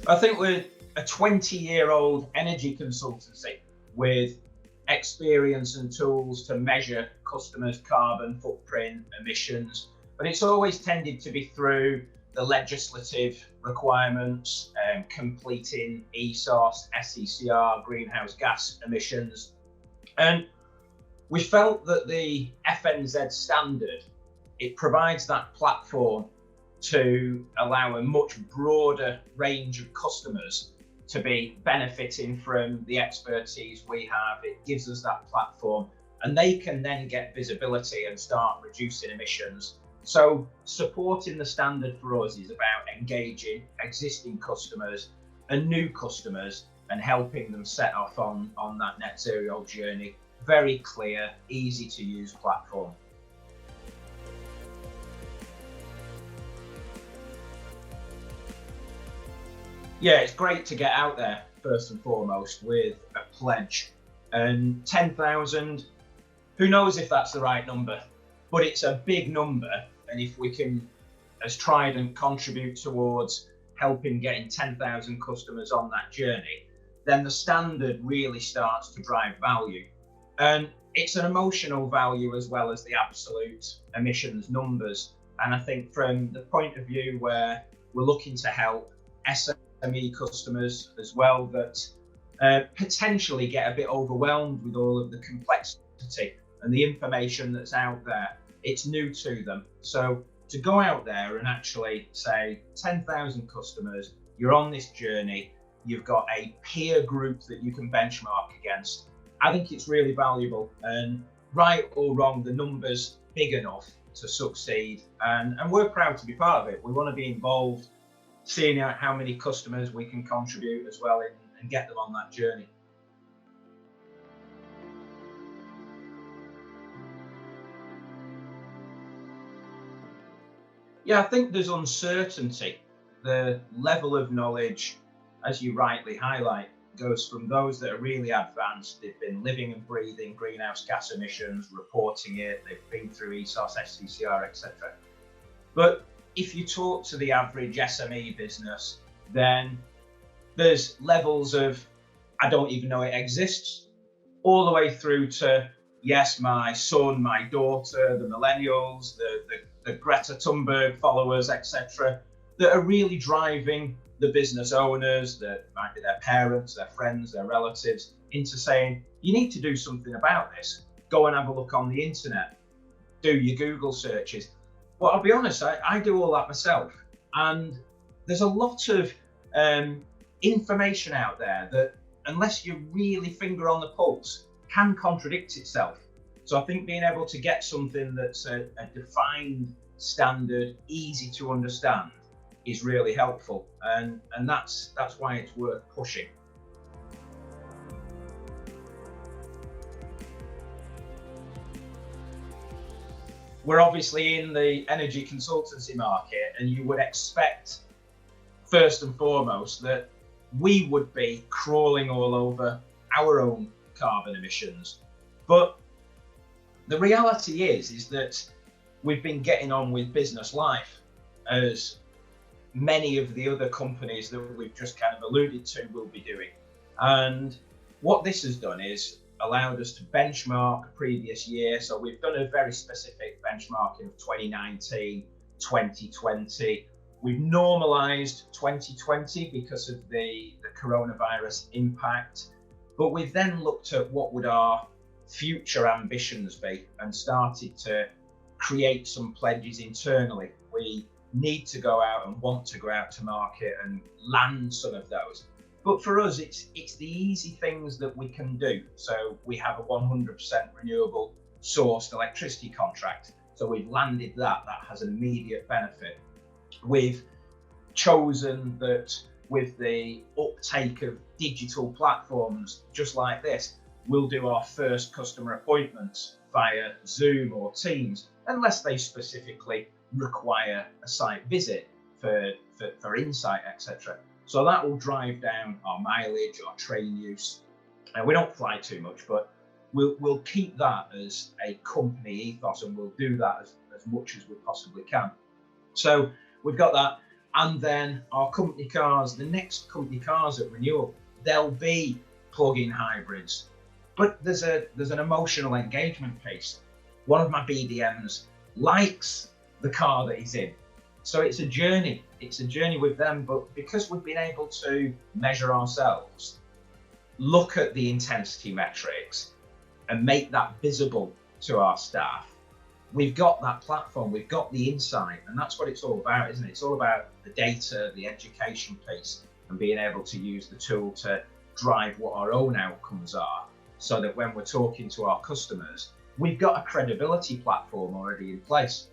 I think we're a 20-year-old energy consultancy with experience and tools to measure customers' carbon footprint, emissions, but it's always tended to be through the legislative requirements, completing ESOS, SECR, greenhouse gas emissions. And we felt that the FNZ standard, it provides that platform to allow a much broader range of customers to be benefiting from the expertise we have. It gives us that platform and they can then get visibility and start reducing emissions. So supporting the standard for us is about engaging existing customers and new customers and helping them set off on that net zero journey. Very clear, easy to use platform. Yeah, it's great to get out there first and foremost with a pledge. And 10,000, who knows if that's the right number, but it's a big number. And if we can, as Trident, contribute towards helping getting 10,000 customers on that journey, then the standard really starts to drive value. And it's an emotional value as well as the absolute emissions numbers. And I think from the point of view where we're looking to help SME customers as well that potentially get a bit overwhelmed with all of the complexity and the information that's out there, it's new to them. So to go out there and actually say 10,000 customers, you're on this journey, you've got a peer group that you can benchmark against. I think it's really valuable, and right or wrong, the number's big enough to succeed, and we're proud to be part of it. We want to be involved, seeing out how many customers we can contribute as well and get them on that journey. Yeah, I think there's uncertainty. The level of knowledge, as you rightly highlight, goes from those that are really advanced. They've been living and breathing greenhouse gas emissions, reporting it, they've been through ESOS, SECR, etc. But if you talk to the average SME business, then there's levels of, I don't even know it exists, all the way through to, yes, my son, my daughter, the millennials, the Greta Thunberg followers, etc., that are really driving the business owners, that might be their parents, their friends, their relatives, into saying, you need to do something about this. Go and have a look on the internet, do your Google searches. Well, I'll be honest, I do all that myself. And there's a lot of information out there that, unless you really finger on the pulse, can contradict itself. So I think being able to get something that's a defined standard, easy to understand, is really helpful. And that's why it's worth pushing. We're obviously in the energy consultancy market, and you would expect, first and foremost, that we would be crawling all over our own carbon emissions. But the reality is that we've been getting on with business life, as many of the other companies that we've just kind of alluded to will be doing. And what this has done is allowed us to benchmark a previous year. So we've done a very specific benchmarking of 2019, 2020. We've normalized 2020 because of the coronavirus impact. But we've then looked at what would our future ambitions be and started to create some pledges internally. We need to go out and want to go out to market and land some of those. But for us, it's the easy things that we can do. So we have a 100% renewable sourced electricity contract. So we've landed that has an immediate benefit. We've chosen that with the uptake of digital platforms just like this, we'll do our first customer appointments via Zoom or Teams, unless they specifically require a site visit for insight, etc. So that will drive down our mileage, our train use. And we don't fly too much, but we'll keep that as a company ethos, and we'll do that as much as we possibly can. So we've got that. And then our company cars, the next company cars at renewal, they'll be plug-in hybrids. But there's an emotional engagement piece. One of my BDMs likes the car that he's in. So it's a journey. It's a journey with them. But because we've been able to measure ourselves, look at the intensity metrics, and make that visible to our staff, we've got that platform, we've got the insight, and that's what it's all about, isn't it? It's all about the data, the education piece, and being able to use the tool to drive what our own outcomes are, so that when we're talking to our customers, we've got a credibility platform already in place.